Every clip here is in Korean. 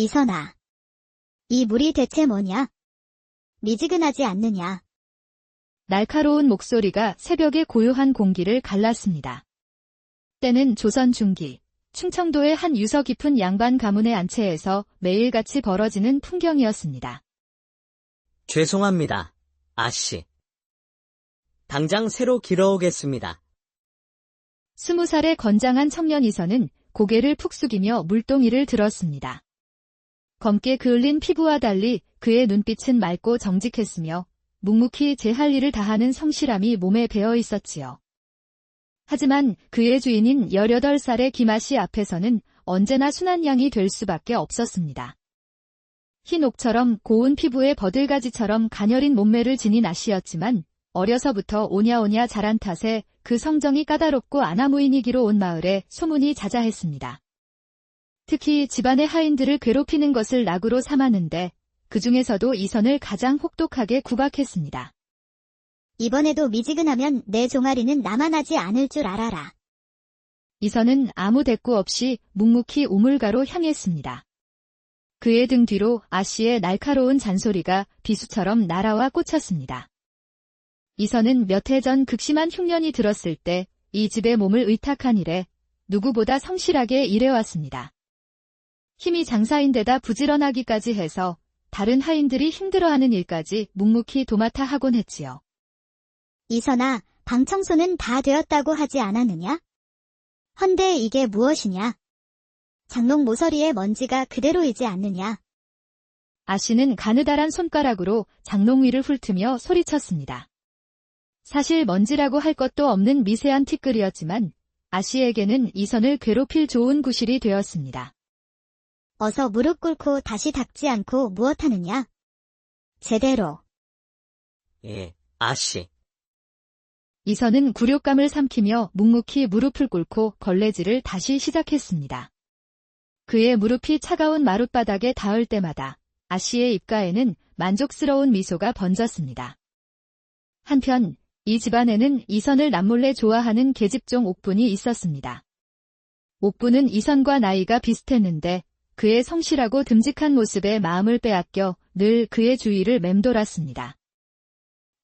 이선아, 이 물이 대체 뭐냐? 미지근하지 않느냐? 날카로운 목소리가 새벽의 고요한 공기를 갈랐습니다. 때는 조선 중기, 충청도의 한 유서 깊은 양반 가문의 안채에서 매일같이 벌어지는 풍경이었습니다. 죄송합니다, 아씨. 당장 새로 길어오겠습니다. 20살의 건장한 청년 이선은 고개를 푹 숙이며 물동이를 들었습니다. 검게 그을린 피부와 달리 그의 눈빛은 맑고 정직했으며 묵묵히 제 할 일을 다하는 성실함이 몸에 배어 있었지요. 하지만 그의 주인인 18살의 김아씨 앞에서는 언제나 순한 양이 될 수밖에 없었습니다. 흰 옥처럼 고운 피부에 버들가지처럼 가녀린 몸매를 지닌 아씨였지만 어려서부터 오냐오냐 자란 탓에 그 성정이 까다롭고 아나무인이기로 온 마을에 소문이 자자했습니다. 특히 집안의 하인들을 괴롭히는 것을 낙으로 삼았는데 그 중에서도 이선을 가장 혹독하게 구박했습니다. 이번에도 미지근하면 내 종아리는 남아나지 않을 줄 알아라. 이선은 아무 대꾸 없이 묵묵히 우물가로 향했습니다. 그의 등 뒤로 아씨의 날카로운 잔소리가 비수처럼 날아와 꽂혔습니다. 이선은 몇 해 전 극심한 흉년이 들었을 때 이 집의 몸을 의탁한 이래 누구보다 성실하게 일해왔습니다. 힘이 장사인데다 부지런하기까지 해서 다른 하인들이 힘들어하는 일까지 묵묵히 도맡아 하곤 했지요. 이선아, 방 청소는 다 되었다고 하지 않았느냐? 헌데 이게 무엇이냐? 장롱 모서리에 먼지가 그대로이지 않느냐? 아씨는 가느다란 손가락으로 장롱 위를 훑으며 소리쳤습니다. 사실 먼지라고 할 것도 없는 미세한 티끌이었지만 아씨에게는 이선을 괴롭힐 좋은 구실이 되었습니다. 어서 무릎 꿇고 다시 닦지 않고 무엇하느냐? 제대로. 예, 아씨. 이선은 굴욕감을 삼키며 묵묵히 무릎을 꿇고 걸레질을 다시 시작했습니다. 그의 무릎이 차가운 마룻바닥에 닿을 때마다 아씨의 입가에는 만족스러운 미소가 번졌습니다. 한편 이 집안에는 이선을 남몰래 좋아하는 계집종 옥분이 있었습니다. 옥분은 이선과 나이가 비슷했는데 그의 성실하고 듬직한 모습에 마음을 빼앗겨 늘 그의 주위를 맴돌았습니다.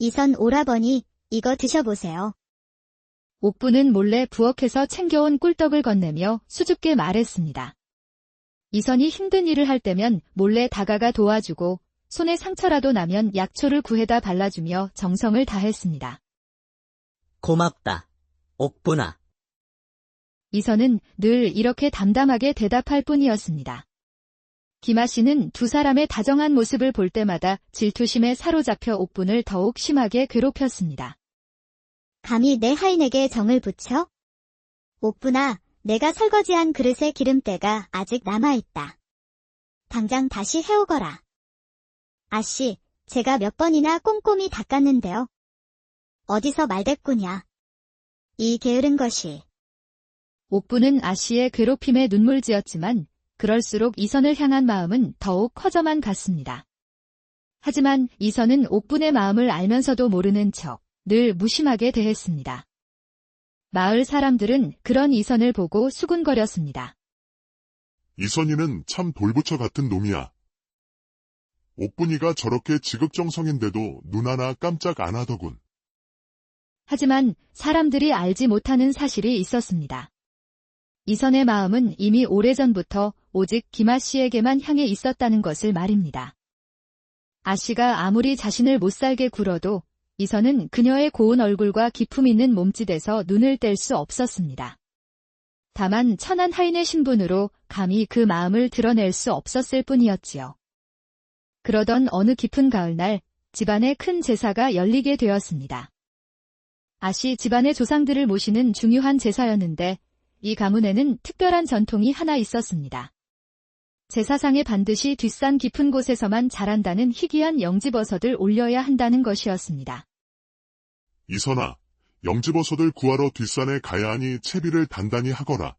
이선 오라버니, 이거 드셔보세요. 옥분은 몰래 부엌에서 챙겨온 꿀떡을 건네며 수줍게 말했습니다. 이선이 힘든 일을 할 때면 몰래 다가가 도와주고 손에 상처라도 나면 약초를 구해다 발라주며 정성을 다했습니다. 고맙다, 옥분아. 이선은 늘 이렇게 담담하게 대답할 뿐이었습니다. 김아씨는 두 사람의 다정한 모습을 볼 때마다 질투심에 사로잡혀 옥분을 더욱 심하게 괴롭혔습니다. 감히 내 하인에게 정을 붙여? 옥분아, 내가 설거지한 그릇에 기름때가 아직 남아있다. 당장 다시 해오거라. 아씨, 제가 몇 번이나 꼼꼼히 닦았는데요. 어디서 말대꾸냐. 이 게으른 것이. 옥분은 아씨의 괴롭힘에 눈물지었지만 그럴수록 이선을 향한 마음은 더욱 커져만 갔습니다. 하지만 이선은 옥분의 마음을 알면서도 모르는 척 늘 무심하게 대했습니다. 마을 사람들은 그런 이선을 보고 수군거렸습니다. 이선이는 참 돌부처 같은 놈이야. 옥분이가 저렇게 지극정성인데도 눈 하나 깜짝 안 하더군. 하지만 사람들이 알지 못하는 사실이 있었습니다. 이선의 마음은 이미 오래전부터 오직 김아씨에게만 향해 있었다는 것을 말입니다. 아씨가 아무리 자신을 못살게 굴어도 이선은 그녀의 고운 얼굴과 기품 있는 몸짓에서 눈을 뗄 수 없었습니다. 다만 천한 하인의 신분으로 감히 그 마음을 드러낼 수 없었을 뿐이었지요. 그러던 어느 깊은 가을날 집안에 큰 제사가 열리게 되었습니다. 아씨 집안의 조상들을 모시는 중요한 제사였는데 이 가문에는 특별한 전통이 하나 있었습니다. 제사상에 반드시 뒷산 깊은 곳에서만 자란다는 희귀한 영지버섯을 올려야 한다는 것이었습니다. 이선아, 영지버섯을 구하러 뒷산에 가야 하니 채비를 단단히 하거라.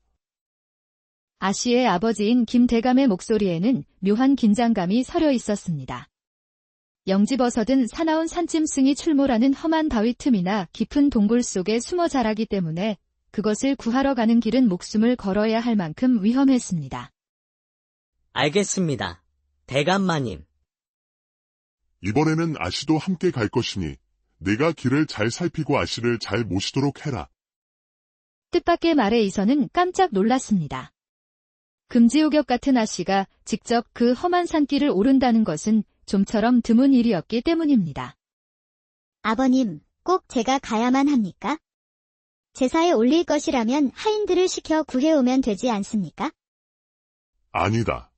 아씨의 아버지인 김대감의 목소리에는 묘한 긴장감이 서려 있었습니다. 영지버섯은 사나운 산짐승이 출몰하는 험한 바위 틈이나 깊은 동굴 속에 숨어 자라기 때문에 그것을 구하러 가는 길은 목숨을 걸어야 할 만큼 위험했습니다. 알겠습니다. 대감마님. 이번에는 아씨도 함께 갈 것이니 내가 길을 잘 살피고 아씨를 잘 모시도록 해라. 뜻밖의 말에 이선은 깜짝 놀랐습니다. 금지옥역 같은 아씨가 직접 그 험한 산길을 오른다는 것은 좀처럼 드문 일이었기 때문입니다. 아버님, 꼭 제가 가야만 합니까? 제사에 올릴 것이라면 하인들을 시켜 구해오면 되지 않습니까? 아니다.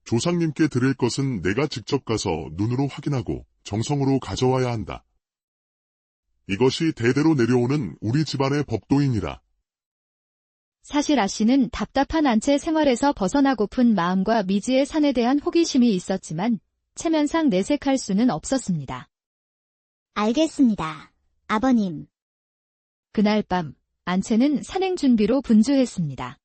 조상님께 드릴 것은 내가 직접 가서 눈으로 확인하고 정성으로 가져와야 한다. 이것이 대대로 내려오는 우리 집안의 법도이니라. 사실 아씨는 답답한 안채 생활에서 벗어나고픈 마음과 미지의 산에 대한 호기심이 있었지만 체면상 내색할 수는 없었습니다. 알겠습니다. 아버님. 그날 밤 안채는 산행 준비로 분주했습니다.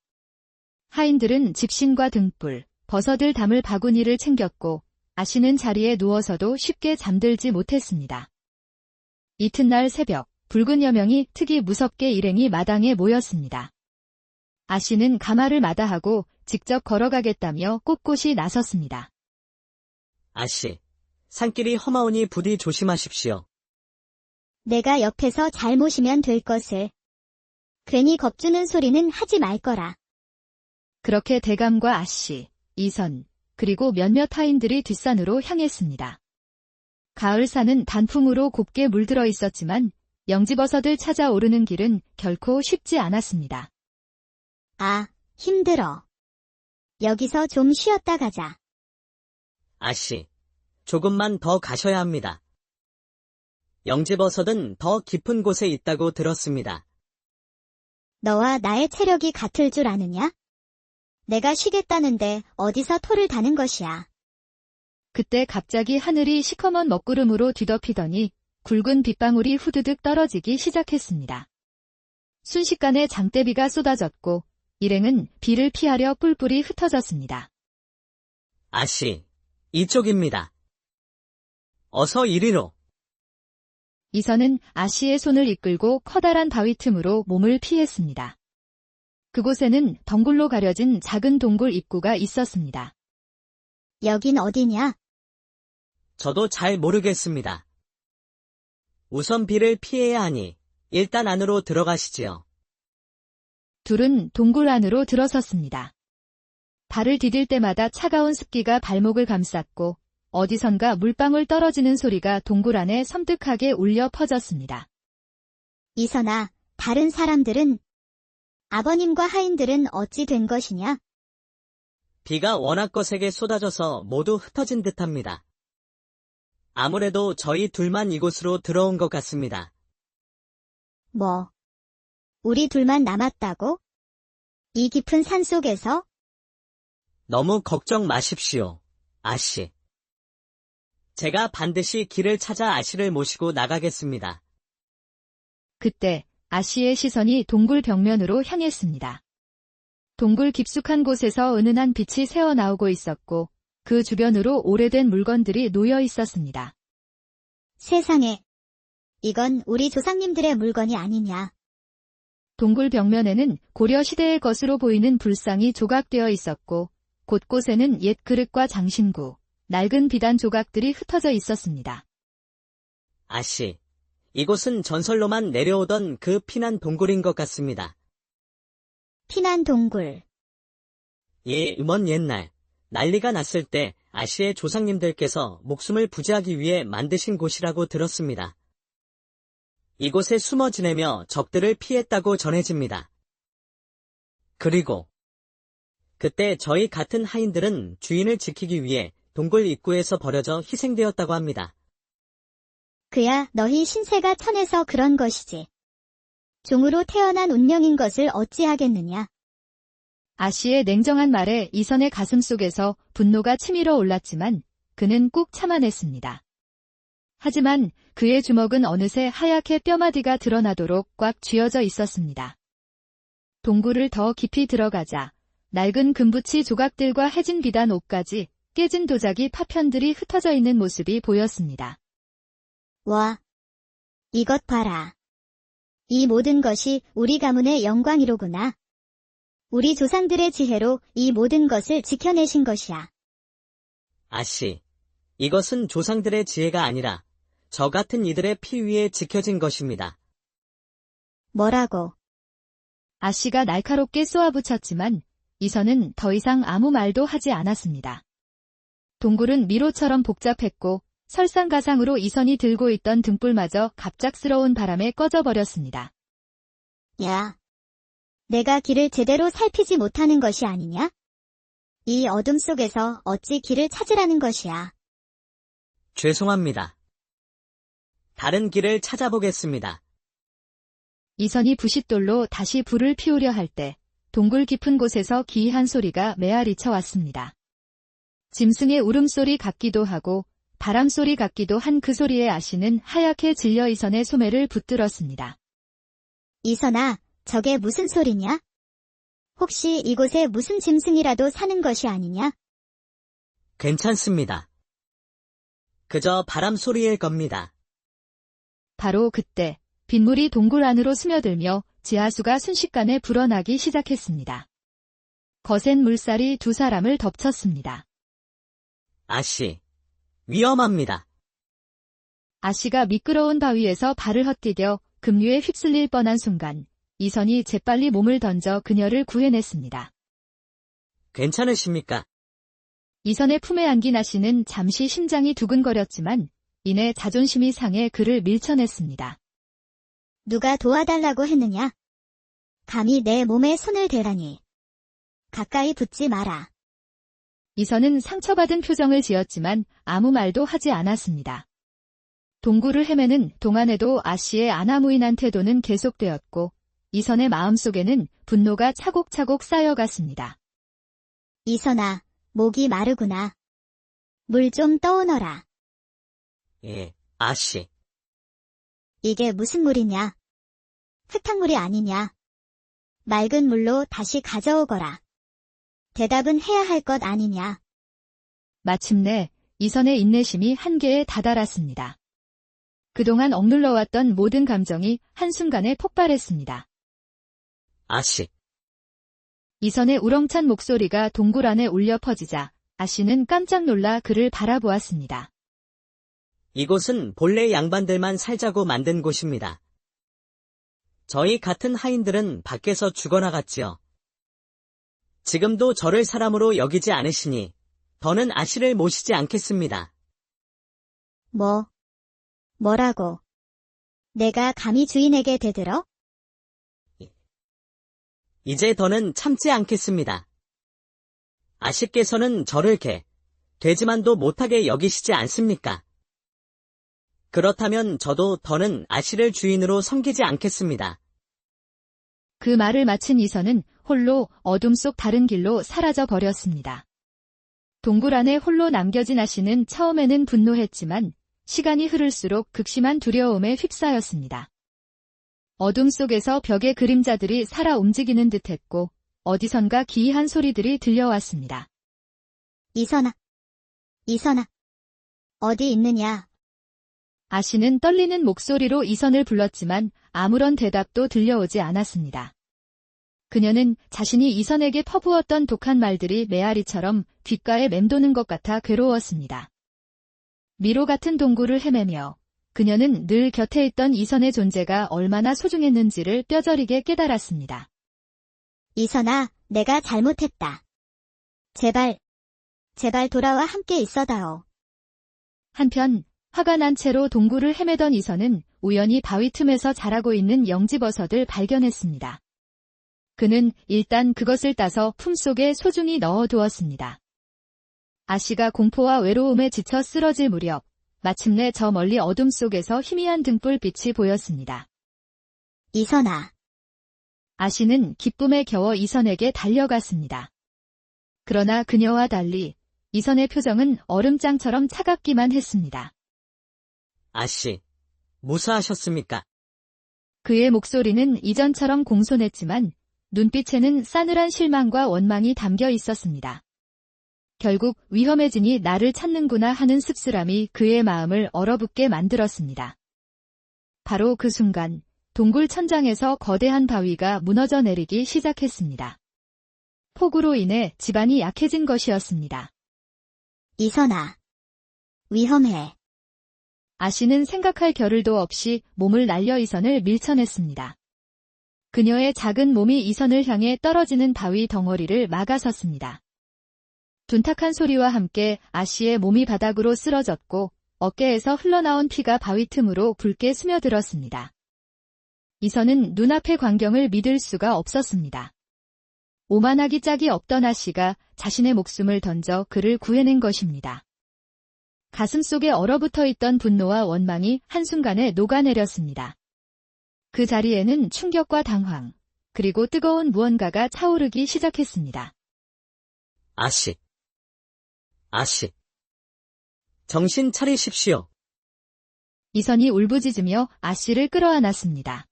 하인들은 집신과 등불, 버섯을 담을 바구니를 챙겼고 아씨는 자리에 누워서도 쉽게 잠들지 못했습니다. 이튿날 새벽, 붉은 여명이 특이 무섭게 일행이 마당에 모였습니다. 아씨는 가마를 마다하고 직접 걸어가겠다며 꼿꼿이 나섰습니다. 아씨, 산길이 험하오니 부디 조심하십시오. 내가 옆에서 잘 모시면 될 것을. 괜히 겁주는 소리는 하지 말 거라. 그렇게 대감과 아씨, 이선, 그리고 몇몇 하인들이 뒷산으로 향했습니다. 가을산은 단풍으로 곱게 물들어 있었지만 영지버섯을 찾아 오르는 길은 결코 쉽지 않았습니다. 아, 힘들어. 여기서 좀 쉬었다 가자. 아씨, 조금만 더 가셔야 합니다. 영지버섯은 더 깊은 곳에 있다고 들었습니다. 너와 나의 체력이 같을 줄 아느냐? 내가 쉬겠다는데 어디서 토를 다는 것이야. 그때 갑자기 하늘이 시커먼 먹구름으로 뒤덮이더니 굵은 빗방울이 후드득 떨어지기 시작했습니다. 순식간에 장대비가 쏟아졌고 일행은 비를 피하려 뿔뿔이 흩어졌습니다. 아씨, 이쪽입니다. 어서 이리로. 이선은 아씨의 손을 이끌고 커다란 바위 틈으로 몸을 피했습니다. 그곳에는 덩굴로 가려진 작은 동굴 입구가 있었습니다. 여긴 어디냐? 저도 잘 모르겠습니다. 우선 비를 피해야 하니 일단 안으로 들어가시지요. 둘은 동굴 안으로 들어섰습니다. 발을 디딜 때마다 차가운 습기가 발목을 감쌌고 어디선가 물방울 떨어지는 소리가 동굴 안에 섬뜩하게 울려 퍼졌습니다. 이선아, 다른 사람들은? 아버님과 하인들은 어찌 된 것이냐? 비가 워낙 거세게 쏟아져서 모두 흩어진 듯합니다. 아무래도 저희 둘만 이곳으로 들어온 것 같습니다. 뭐? 우리 둘만 남았다고? 이 깊은 산 속에서? 너무 걱정 마십시오, 아씨. 제가 반드시 길을 찾아 아씨를 모시고 나가겠습니다. 그때 아씨의 시선이 동굴 벽면으로 향했습니다. 동굴 깊숙한 곳에서 은은한 빛이 새어나오고 있었고 그 주변으로 오래된 물건들이 놓여 있었습니다. 세상에. 이건 우리 조상님들의 물건이 아니냐. 동굴 벽면에는 고려 시대의 것으로 보이는 불상이 조각되어 있었고 곳곳에는 옛 그릇과 장신구, 낡은 비단 조각들이 흩어져 있었습니다. 아씨, 이곳은 전설로만 내려오던 그 피난 동굴인 것 같습니다. 피난 동굴. 예, 먼 옛날 난리가 났을 때 아씨의 조상님들께서 목숨을 부지하기 위해 만드신 곳이라고 들었습니다. 이곳에 숨어 지내며 적들을 피했다고 전해집니다. 그리고 그때 저희 같은 하인들은 주인을 지키기 위해 동굴 입구에서 버려져 희생되었다고 합니다. 그야 너희 신세가 천해서 그런 것이지. 종으로 태어난 운명인 것을 어찌하겠느냐. 아씨의 냉정한 말에 이선의 가슴 속에서 분노가 치밀어 올랐지만 그는 꾹 참아냈습니다. 하지만 그의 주먹은 어느새 하얗게 뼈마디가 드러나도록 꽉 쥐어져 있었습니다. 동굴을 더 깊이 들어가자 낡은 금붙이 조각들과 해진 비단 옷까지 깨진 도자기 파편들이 흩어져 있는 모습이 보였습니다. 와, 이것 봐라. 이 모든 것이 우리 가문의 영광이로구나. 우리 조상들의 지혜로 이 모든 것을 지켜내신 것이야. 아씨, 이것은 조상들의 지혜가 아니라 저 같은 이들의 피 위에 지켜진 것입니다. 뭐라고? 아씨가 날카롭게 쏘아붙였지만 이선은 더 이상 아무 말도 하지 않았습니다. 동굴은 미로처럼 복잡했고 설상가상으로 이선이 들고 있던 등불마저 갑작스러운 바람에 꺼져버렸습니다. 야, 내가 길을 제대로 살피지 못하는 것이 아니냐? 이 어둠 속에서 어찌 길을 찾으라는 것이야. 죄송합니다. 다른 길을 찾아보겠습니다. 이선이 부싯돌로 다시 불을 피우려 할 때 동굴 깊은 곳에서 기이한 소리가 메아리쳐 왔습니다. 짐승의 울음소리 같기도 하고 바람소리 같기도 한 그 소리에 아씨는 하얗게 질려 이선의 소매를 붙들었습니다. 이선아, 저게 무슨 소리냐? 혹시 이곳에 무슨 짐승이라도 사는 것이 아니냐? 괜찮습니다. 그저 바람 소리일 겁니다. 바로 그때 빗물이 동굴 안으로 스며들며 지하수가 순식간에 불어나기 시작했습니다. 거센 물살이 두 사람을 덮쳤습니다. 아씨, 위험합니다. 아씨가 미끄러운 바위에서 발을 헛디뎌 급류에 휩쓸릴 뻔한 순간 이선이 재빨리 몸을 던져 그녀를 구해냈습니다. 괜찮으십니까? 이선의 품에 안긴 아씨는 잠시 심장이 두근거렸지만 이내 자존심이 상해 그를 밀쳐냈습니다. 누가 도와달라고 했느냐? 감히 내 몸에 손을 대라니. 가까이 붙지 마라. 이선은 상처받은 표정을 지었지만 아무 말도 하지 않았습니다. 동굴을 헤매는 동안에도 아씨의 아나무인한 태도는 계속되었고 이선의 마음속에는 분노가 차곡차곡 쌓여갔습니다. 이선아, 목이 마르구나. 물 좀 떠오너라. 예, 아씨. 이게 무슨 물이냐? 흙탕물이 아니냐? 맑은 물로 다시 가져오거라. 대답은 해야 할 것 아니냐? 마침내 이선의 인내심이 한계에 다다랐습니다. 그동안 억눌러왔던 모든 감정이 한순간에 폭발했습니다. 아씨. 이선의 우렁찬 목소리가 동굴 안에 울려 퍼지자 아씨는 깜짝 놀라 그를 바라보았습니다. 이곳은 본래 양반들만 살자고 만든 곳입니다. 저희 같은 하인들은 밖에서 죽어나갔지요. 지금도 저를 사람으로 여기지 않으시니 더는 아씨를 모시지 않겠습니다. 뭐라고? 내가 감히 주인에게 대들어? 이제 더는 참지 않겠습니다. 아씨께서는 저를 되지만도 못하게 여기시지 않습니까? 그렇다면 저도 더는 아씨를 주인으로 섬기지 않겠습니다. 그 말을 마친 이선은 홀로 어둠 속 다른 길로 사라져 버렸습니다. 동굴 안에 홀로 남겨진 아씨는 처음에는 분노했지만 시간이 흐를수록 극심한 두려움에 휩싸였습니다. 어둠 속에서 벽의 그림자들이 살아 움직이는 듯했고 어디선가 기이한 소리들이 들려왔습니다. 이선아, 어디 있느냐? 아씨는 떨리는 목소리로 이선을 불렀지만 아무런 대답도 들려오지 않았습니다. 그녀는 자신이 이선에게 퍼부었던 독한 말들이 메아리처럼 귓가에 맴도는 것 같아 괴로웠습니다. 미로 같은 동굴을 헤매며 그녀는 늘 곁에 있던 이선의 존재가 얼마나 소중했는지를 뼈저리게 깨달았습니다. 이선아, 내가 잘못했다. 제발 돌아와 함께 있어다오. 한편 화가 난 채로 동굴을 헤매던 이선은 우연히 바위 틈에서 자라고 있는 영지버섯을 발견했습니다. 그는 일단 그것을 따서 품속에 소중히 넣어두었습니다. 아씨가 공포와 외로움에 지쳐 쓰러질 무렵 마침내 저 멀리 어둠 속에서 희미한 등불빛이 보였습니다. 이선아. 아씨는 기쁨에 겨워 이선에게 달려갔습니다. 그러나 그녀와 달리 이선의 표정은 얼음장처럼 차갑기만 했습니다. 아씨, 무사하셨습니까? 그의 목소리는 이전처럼 공손했지만 눈빛에는 싸늘한 실망과 원망이 담겨 있었습니다. 결국 위험해지니 나를 찾는구나 하는 씁쓸함이 그의 마음을 얼어붙게 만들었습니다. 바로 그 순간 동굴 천장에서 거대한 바위가 무너져 내리기 시작했습니다. 폭우로 인해 집안이 약해진 것이었습니다. 이선아. 위험해. 아씨는 생각할 겨를도 없이 몸을 날려 이선을 밀쳐냈습니다. 그녀의 작은 몸이 이선을 향해 떨어지는 바위 덩어리를 막아섰습니다. 둔탁한 소리와 함께 아씨의 몸이 바닥으로 쓰러졌고 어깨에서 흘러나온 피가 바위 틈으로 붉게 스며들었습니다. 이선은 눈앞의 광경을 믿을 수가 없었습니다. 오만하기 짝이 없던 아씨가 자신의 목숨을 던져 그를 구해낸 것입니다. 가슴속에 얼어붙어 있던 분노와 원망이 한순간에 녹아내렸습니다. 그 자리에는 충격과 당황, 그리고 뜨거운 무언가가 차오르기 시작했습니다. 아씨. 아씨. 정신 차리십시오. 이선이 울부짖으며 아씨를 끌어안았습니다.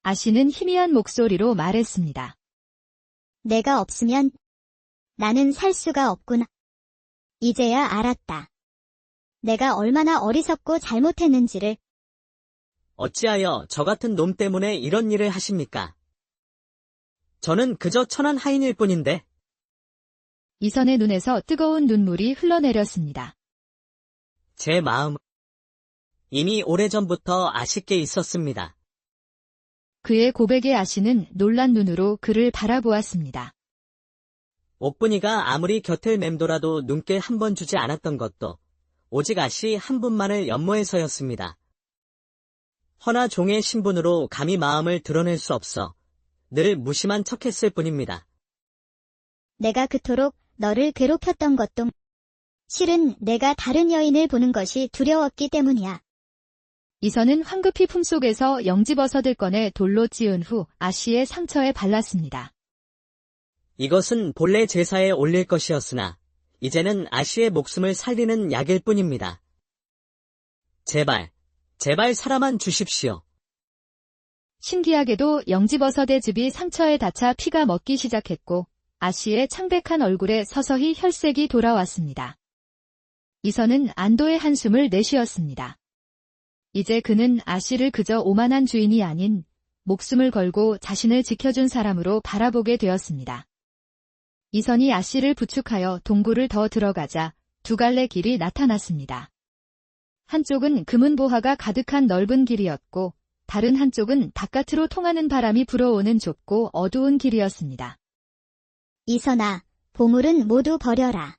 아씨는 희미한 목소리로 말했습니다. 내가 없으면 나는 살 수가 없구나. 이제야 알았다. 내가 얼마나 어리석고 잘못했는지를. 어찌하여 저 같은 놈 때문에 이런 일을 하십니까? 저는 그저 천한 하인일 뿐인데. 이선의 눈에서 뜨거운 눈물이 흘러내렸습니다. 제 마음은 이미 오래전부터 아쉽게 있었습니다. 그의 고백에 아씨는 놀란 눈으로 그를 바라보았습니다. 옥분이가 아무리 곁을 맴돌아도 눈길 한 번 주지 않았던 것도 오직 아씨 한 분만을 연모해서였습니다. 허나 종의 신분으로 감히 마음을 드러낼 수 없어 늘 무심한 척했을 뿐입니다. 내가 그토록 너를 괴롭혔던 것도 실은 내가 다른 여인을 보는 것이 두려웠기 때문이야. 이선은 황급히 품속에서 영지버섯을 꺼내 돌로 찌은 후 아씨의 상처에 발랐습니다. 이것은 본래 제사에 올릴 것이었으나 이제는 아씨의 목숨을 살리는 약일 뿐입니다. 제발 살아만 주십시오. 신기하게도 영지버섯의 즙이 상처에 닿자 피가 먹기 시작했고 아씨의 창백한 얼굴에 서서히 혈색이 돌아왔습니다. 이선은 안도의 한숨을 내쉬었습니다. 이제 그는 아씨를 그저 오만한 주인이 아닌 목숨을 걸고 자신을 지켜준 사람으로 바라보게 되었습니다. 이선이 아씨를 부축하여 동굴을 더 들어가자 두 갈래 길이 나타났습니다. 한쪽은 금은보화가 가득한 넓은 길이었고 다른 한쪽은 바깥으로 통하는 바람이 불어오는 좁고 어두운 길이었습니다. 이선아, 보물은 모두 버려라.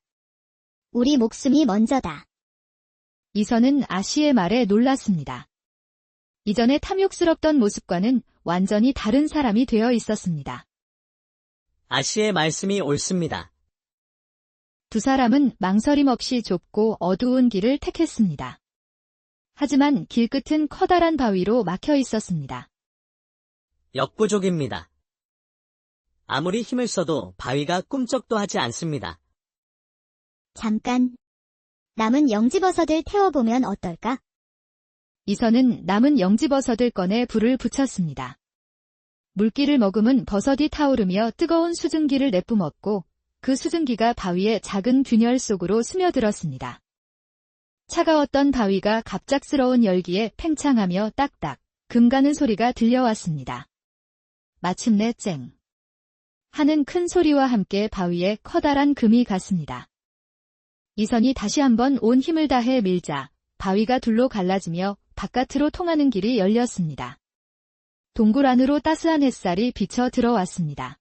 우리 목숨이 먼저다. 이선은 아씨의 말에 놀랐습니다. 이전의 탐욕스럽던 모습과는 완전히 다른 사람이 되어 있었습니다. 아씨의 말씀이 옳습니다. 두 사람은 망설임 없이 좁고 어두운 길을 택했습니다. 하지만 길 끝은 커다란 바위로 막혀 있었습니다. 역부족입니다. 아무리 힘을 써도 바위가 꿈쩍도 하지 않습니다. 잠깐. 남은 영지버섯을 태워보면 어떨까? 이선은 남은 영지버섯을 꺼내 불을 붙였습니다. 물기를 머금은 버섯이 타오르며 뜨거운 수증기를 내뿜었고 그 수증기가 바위의 작은 균열 속으로 스며들었습니다. 차가웠던 바위가 갑작스러운 열기에 팽창하며 딱딱 금가는 소리가 들려왔습니다. 마침내 쨍 하는 큰 소리와 함께 바위에 커다란 금이 갔습니다. 이선이 다시 한번 온 힘을 다해 밀자 바위가 둘로 갈라지며 바깥으로 통하는 길이 열렸습니다. 동굴 안으로 따스한 햇살이 비쳐 들어왔습니다.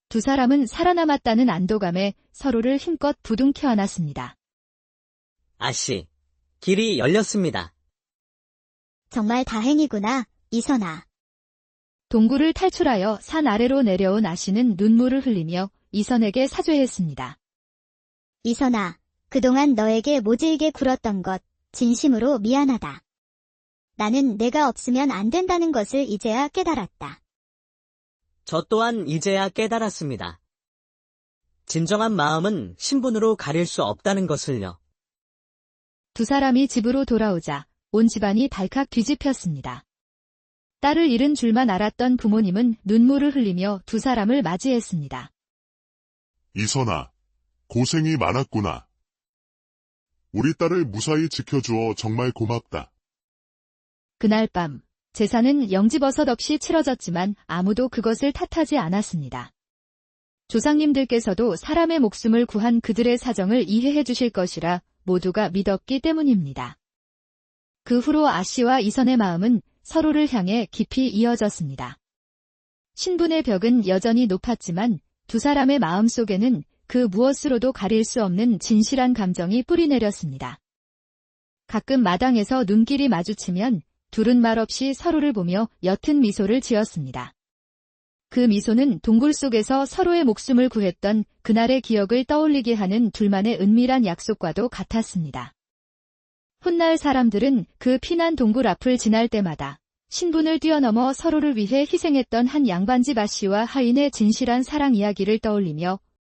두 사람은 살아남았다는 안도감에 서로를 힘껏 부둥켜 안았습니다. 아씨, 길이 열렸습니다. 정말 다행이구나, 이선아. 동굴을 탈출하여 산 아래로 내려온 아씨는 눈물을 흘리며 이선에게 사죄했습니다. 이선아, 그동안 너에게 모질게 굴었던 것 진심으로 미안하다. 나는 내가 없으면 안 된다는 것을 이제야 깨달았다. 저 또한 이제야 깨달았습니다. 진정한 마음은 신분으로 가릴 수 없다는 것을요. 두 사람이 집으로 돌아오자 온 집안이 발칵 뒤집혔습니다. 딸을 잃은 줄만 알았던 부모님은 눈물을 흘리며 두 사람을 맞이했습니다. 이선아, 고생이 많았구나. 우리 딸을 무사히 지켜주어 정말 고맙다. 그날 밤 제사는 영지버섯 없이 치러졌지만 아무도 그것을 탓하지 않았습니다. 조상님들께서도 사람의 목숨을 구한 그들의 사정을 이해해 주실 것이라 모두가 믿었기 때문입니다. 그 후로 아씨와 이선의 마음은 서로를 향해 깊이 이어졌습니다. 신분의 벽은 여전히 높았지만 두 사람의 마음 속에는 그 무엇으로도 가릴 수 없는 진실한 감정이 뿌리내렸습니다. 가끔 마당에서 눈길이 마주치면 둘은 말없이 서로를 보며 옅은 미소를 지었습니다. 그 미소는 동굴 속에서 서로의 목숨을 구했던 그날의 기억을 떠올리게 하는 둘만의 은밀한 약속과도 같았습니다. 훗날 사람들은 그 피난 동굴 앞을 지날 때마다 신분을 뛰어넘어 서로를 위해 희생했던 한 양반집 아씨와 하인의 진실한 사랑 이야기를 떠올리며